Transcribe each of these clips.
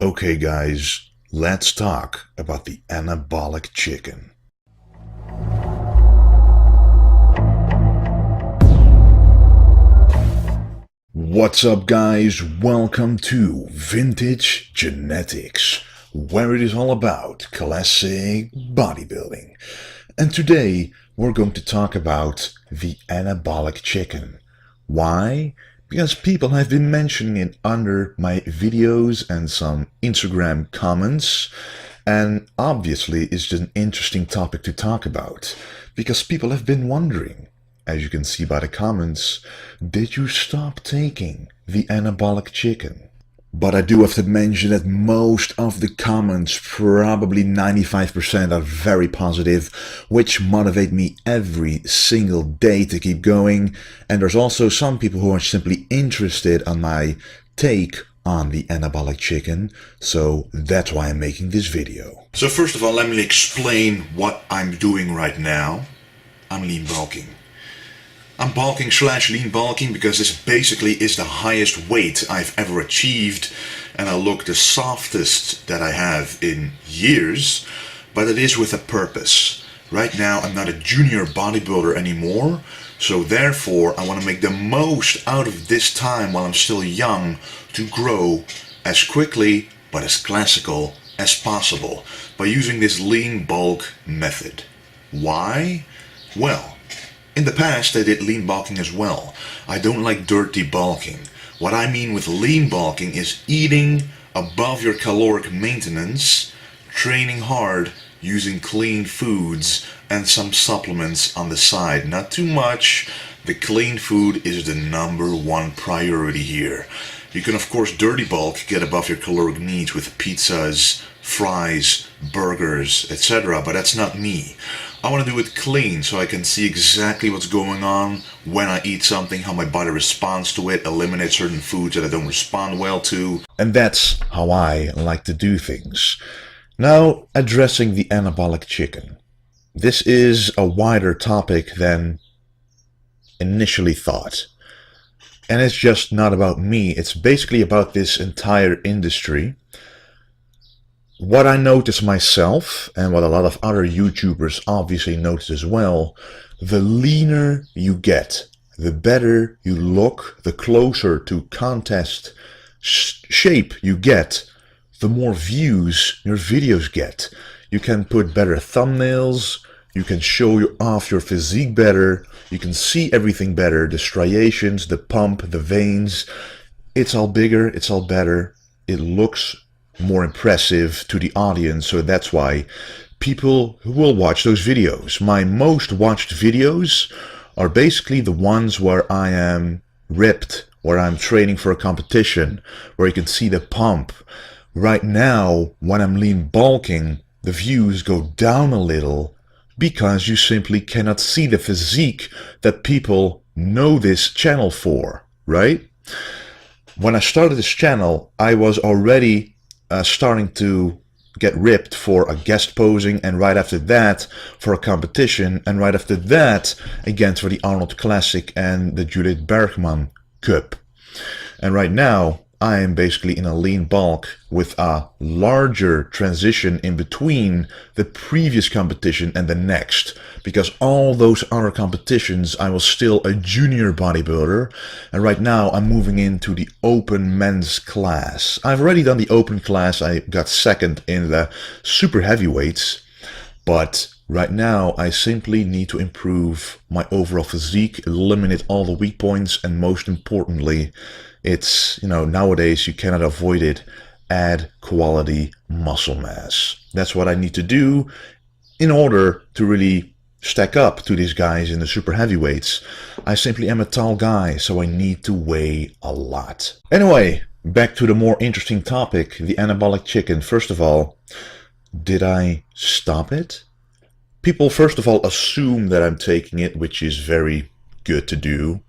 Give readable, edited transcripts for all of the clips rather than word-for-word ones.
Okay guys, let's talk about the anabolic chicken. What's up guys, welcome to Vintage Genetics, where it is all about classic bodybuilding. And today we're going to talk about the anabolic chicken. Why? Because people have been mentioning it under my videos and some Instagram comments, and obviously it's just an interesting topic to talk about, because people have been wondering, as you can see by the comments, did you stop taking the anabolic chicken? But I do have to mention that most of the comments, probably 95%, are very positive, which motivate me every single day to keep going. And there's also some people who are simply interested on my take on the anabolic chicken, so that's why I'm making this video. So first of all, let me explain what I'm doing right now. I'm lean bulking. I'm bulking / lean bulking because this basically is the highest weight I've ever achieved, and I look the softest that I have in years, but it is with a purpose. Right now I'm not a junior bodybuilder anymore, so therefore I want to make the most out of this time while I'm still young to grow as quickly but as classical as possible by using this lean bulk method. Why? Well, in the past I did lean bulking as well. I don't like dirty bulking. What I mean with lean bulking is eating above your caloric maintenance, training hard, using clean foods and some supplements on the side. Not too much. The clean food is the #1 priority here. You can of course dirty bulk, get above your caloric needs with pizzas, fries, burgers, etc., but that's not me. I want to do it clean so I can see exactly what's going on when I eat something, how my body responds to it, eliminate certain foods that I don't respond well to. And that's how I like to do things. Now, addressing the anabolic chicken. This is a wider topic than initially thought. And it's just not about me, it's basically about this entire industry. What I notice myself, and what a lot of other YouTubers obviously notice as well, the leaner you get, the better you look, the closer to contest shape you get, the more views your videos get. You can put better thumbnails, you can show off your physique better, you can see everything better, the striations, the pump, the veins. It's all bigger, it's all better, it looks more impressive to the audience, so that's why people will watch those videos. My most watched videos are basically the ones where I am ripped, where I'm training for a competition, where you can see the pump. Right now, when I'm lean bulking, the views go down a little because you simply cannot see the physique that people know this channel for, right? When I started this channel, I was already starting to get ripped for a guest posing, and right after that for a competition, and right after that again for the Arnold Classic and the Judith Bergman Cup. And right now I am basically in a lean bulk with a larger transition in between the previous competition and the next, because all those other competitions I was still a junior bodybuilder, and right now I'm moving into the open men's class. I've already done the open class, I got second in the super heavyweights, but right now I simply need to improve my overall physique, eliminate all the weak points, and most importantly, it's, nowadays you cannot avoid it, add quality muscle mass. That's what I need to do in order to really stack up to these guys in the super heavyweights. I simply am a tall guy, so I need to weigh a lot. Anyway, back to the more interesting topic, the anabolic chicken. First of all, did I stop it? People first of all assume that I'm taking it, which is very good to do.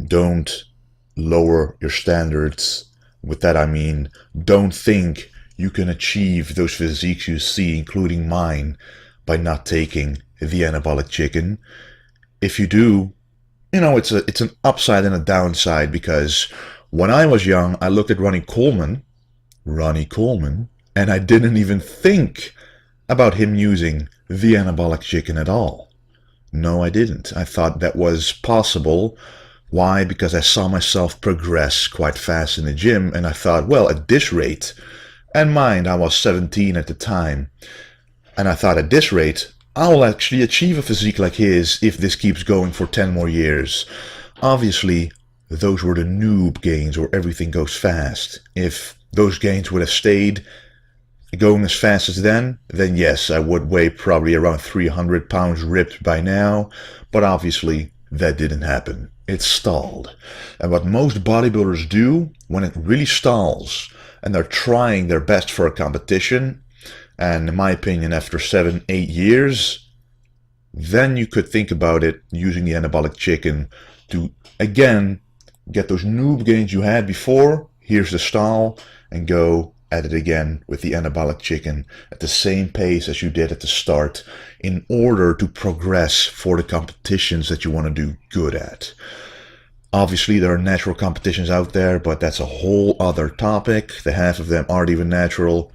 Don't lower your standards. With that I mean, don't think you can achieve those physiques you see, including mine, by not taking the anabolic chicken. If you do, it's an upside and a downside, because when I was young, I looked at Ronnie Coleman, Ronnie Coleman, and I didn't even think about him using the anabolic chicken at all. No, I didn't. I thought that was possible. Why? Because I saw myself progress quite fast in the gym, and I thought, well, at this rate, and mind, I was 17 at the time, and I thought at this rate, I'll actually achieve a physique like his if this keeps going for 10 more years. Obviously, those were the noob gains where everything goes fast. If those gains would have stayed going as fast as then yes, I would weigh probably around 300 pounds ripped by now, but obviously that didn't happen. It stalled. And what most bodybuilders do when it really stalls and they're trying their best for a competition, and in my opinion after 7-8 years, then you could think about it using the anabolic chicken to again get those noob gains you had before. Here's the stall, and go at it again with the anabolic chicken at the same pace as you did at the start in order to progress for the competitions that you want to do good at. Obviously there are natural competitions out there, but that's a whole other topic. The half of them aren't even natural,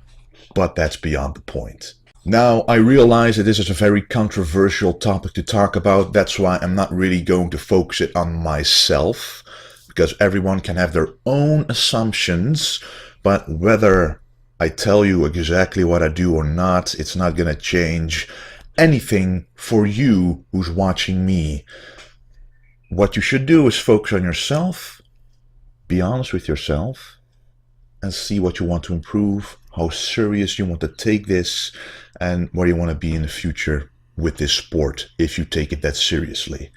but that's beyond the point. Now, I realize that this is a very controversial topic to talk about. That's why I'm not really going to focus it on myself, because everyone can have their own assumptions. But whether I tell you exactly what I do or not, it's not going to change anything for you who's watching me. What you should do is focus on yourself, be honest with yourself, and see what you want to improve, how serious you want to take this, and where you want to be in the future with this sport if you take it that seriously.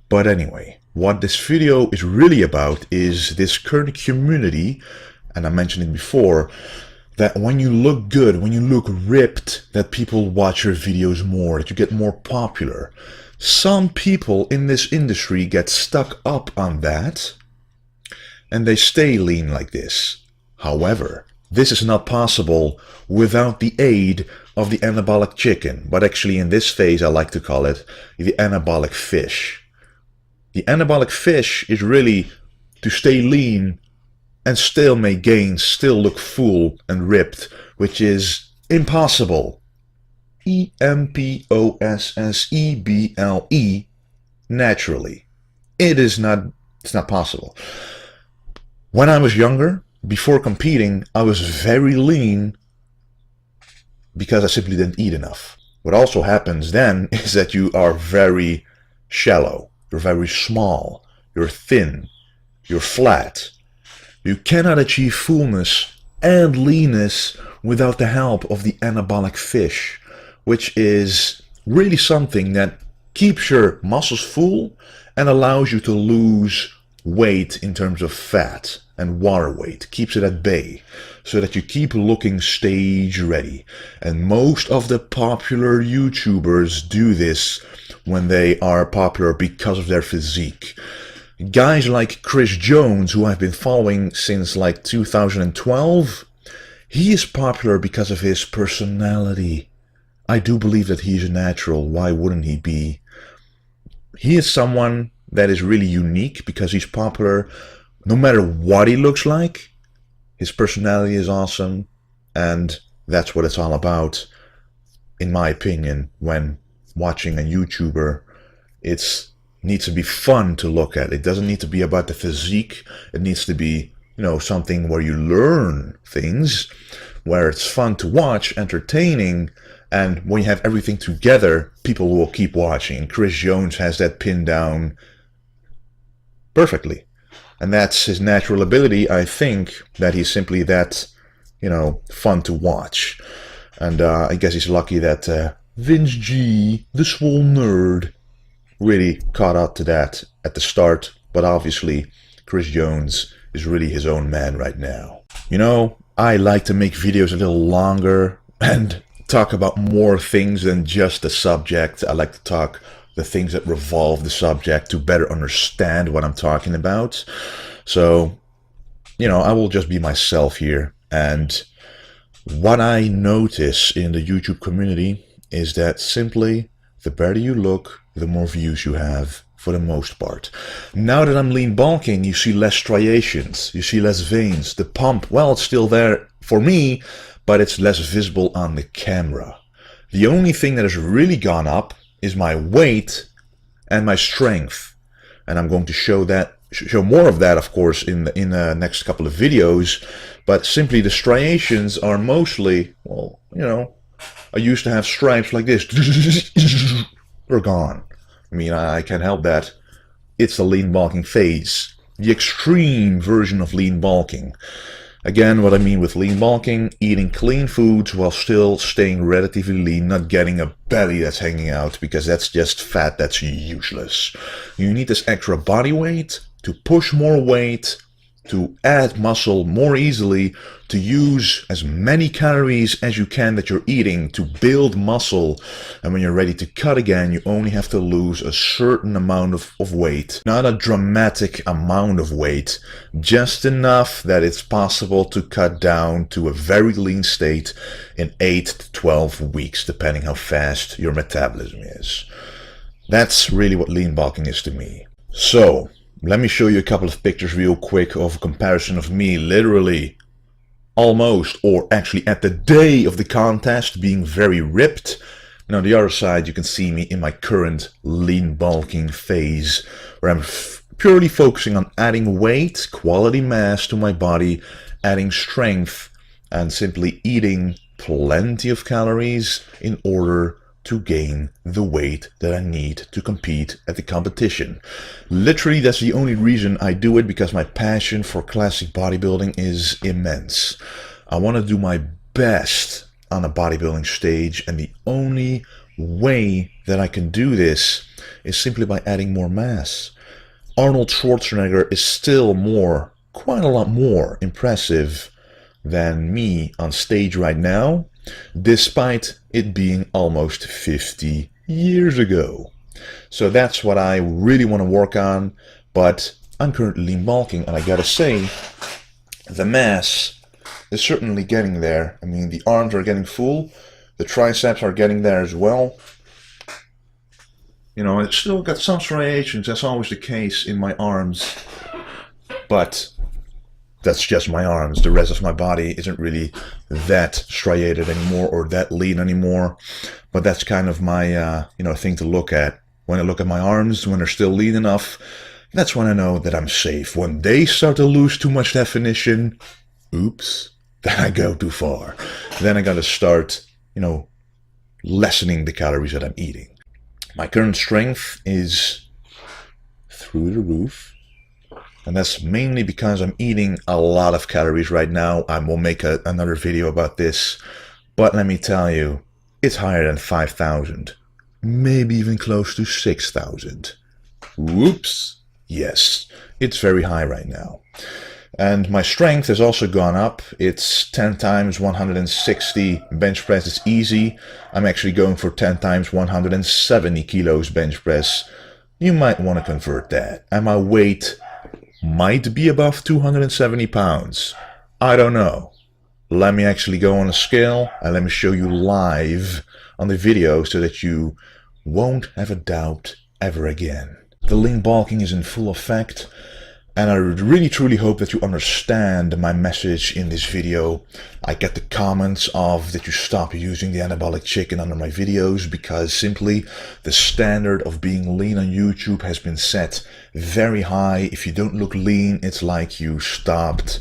But anyway, what this video is really about is this current community, and I mentioned it before, that when you look good, when you look ripped, that people watch your videos more, that you get more popular. Some people in this industry get stuck up on that, and they stay lean like this. However, this is not possible without the aid of the anabolic chicken, but actually in this phase I like to call it the anabolic fish. The anabolic fish is really to stay lean and still make gains, still look full and ripped, which is impossible. impossible, naturally. It's not possible. When I was younger, before competing, I was very lean because I simply didn't eat enough. What also happens then is that you are very shallow, you're very small, you're thin, you're flat. You cannot achieve fullness and leanness without the help of the anabolic fish, which is really something that keeps your muscles full and allows you to lose weight in terms of fat and water weight, keeps it at bay so that you keep looking stage ready. And most of the popular YouTubers do this when they are popular because of their physique. Guys like Chris Jones, who I've been following since like 2012, he is popular because of his personality. I do believe that he's a natural. Why wouldn't he be? He is someone that is really unique because he's popular no matter what he looks like. His personality is awesome, and that's what it's all about, in my opinion. When watching a YouTuber, it needs to be fun to look at. It doesn't need to be about the physique. It needs to be, something where you learn things, where it's fun to watch, entertaining, and when you have everything together, people will keep watching. Chris Jones has that pinned down perfectly. And that's his natural ability. I think that he's simply that, fun to watch. And I guess he's lucky that Vince G, the swole nerd, really caught up to that at the start. But obviously, Chris Jones is really his own man right now. I like to make videos a little longer and talk about more things than just the subject. I like to talk the things that revolve the subject to better understand what I'm talking about. So, I will just be myself here. And what I notice in the YouTube community is that simply the better you look, the more views you have, for the most part. Now that I'm lean bulking, you see less striations, you see less veins. The pump, well, it's still there for me, but it's less visible on the camera. The only thing that has really gone up is my weight and my strength. And I'm going to show more of that, of course, in the next couple of videos. But simply the striations are mostly, well, you know, I used to have stripes like this. They're gone. I mean, I can't help that. It's the lean bulking phase. The extreme version of lean bulking. Again, what I mean with lean bulking, eating clean foods while still staying relatively lean, not getting a belly that's hanging out, because that's just fat that's useless. You need this extra body weight to push more weight, to add muscle more easily, to use as many calories as you can that you're eating to build muscle. And when you're ready to cut again, you only have to lose a certain amount of weight. Not a dramatic amount of weight, just enough that it's possible to cut down to a very lean state in 8 to 12 weeks, depending how fast your metabolism is. That's really what lean bulking is to me. So, let me show you a couple of pictures real quick of a comparison of me literally almost, or actually at the day of the contest, being very ripped. And on the other side you can see me in my current lean bulking phase, where I'm purely focusing on adding weight, quality mass to my body, adding strength, and simply eating plenty of calories in order to gain the weight that I need to compete at the competition. Literally, that's the only reason I do it, because my passion for classic bodybuilding is immense. I want to do my best on a bodybuilding stage, and the only way that I can do this is simply by adding more mass. Arnold Schwarzenegger is still quite a lot more impressive than me on stage right now, despite it being almost 50 years ago. So that's what I really want to work on, but I'm currently lean bulking, and I gotta say, the mass is certainly getting there. I mean, the arms are getting full, the triceps are getting there as well. You know, it's still got some striations, that's always the case in my arms, but that's just my arms. The rest of my body isn't really that striated anymore or that lean anymore. But that's kind of my thing to look at. When I look at my arms, when they're still lean enough, that's when I know that I'm safe. When they start to lose too much definition, oops, then I go too far. Then I gotta start, lessening the calories that I'm eating. My current strength is through the roof. And that's mainly because I'm eating a lot of calories right now. I will make another video about this. But let me tell you, it's higher than 5,000. Maybe even close to 6,000. Whoops. Yes, it's very high right now. And my strength has also gone up. It's 10 times 160 bench press is easy. I'm actually going for 10 times 170 kilos bench press. You might want to convert that. And my weight might be above 270 pounds. I don't know. Let me actually go on a scale and let me show you live on the video so that you won't have a doubt ever again. The lean bulking is in full effect, and I really truly hope that you understand my message in this video. I get the comments of that you stop using the anabolic chicken under my videos because simply the standard of being lean on YouTube has been set very high. If you don't look lean, it's like you stopped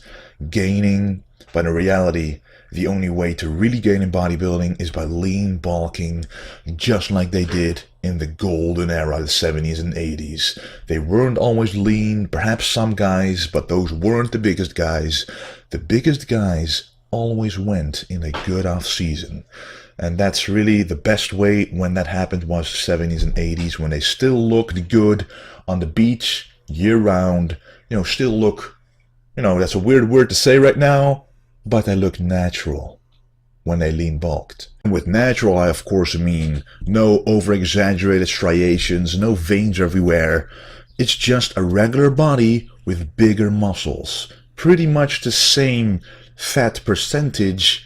gaining. But in reality, the only way to really gain in bodybuilding is by lean bulking, just like they did in the golden era, the 70s and 80s. They weren't always lean, perhaps some guys, but those weren't the biggest guys. The biggest guys always went in a good off season. And that's really the best way when that happened was the 70s and 80s, when they still looked good on the beach year round. Still look, that's a weird word to say right now, but they look natural when they lean bulked. And with natural, I of course mean no over-exaggerated striations, no veins everywhere. It's just a regular body with bigger muscles. Pretty much the same fat percentage,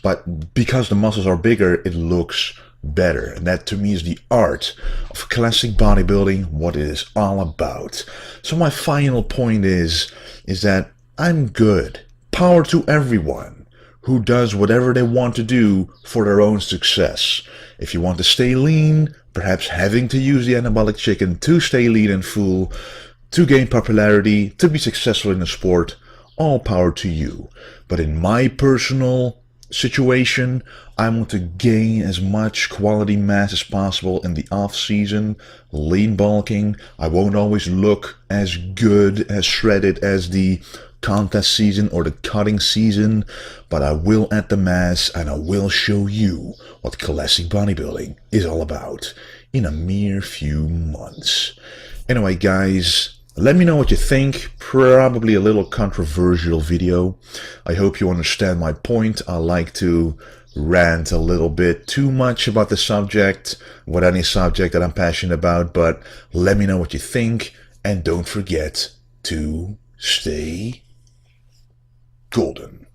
but because the muscles are bigger, it looks better. And that to me is the art of classic bodybuilding, what it is all about. So my final point is that I'm good. Power to everyone who does whatever they want to do for their own success. If you want to stay lean, perhaps having to use the anabolic chicken to stay lean and full, to gain popularity, to be successful in the sport, all power to you. But in my personal situation, I want to gain as much quality mass as possible in the off season, lean bulking. I won't always look as good, as shredded as the contest season or the cutting season, but I will add the mass and I will show you what classic bodybuilding is all about in a mere few months. Anyway, guys, let me know what you think. Probably a little controversial video. I hope you understand my point. I like to rant a little bit too much about the subject, what any subject that I'm passionate about, but let me know what you think, and don't forget to stay golden.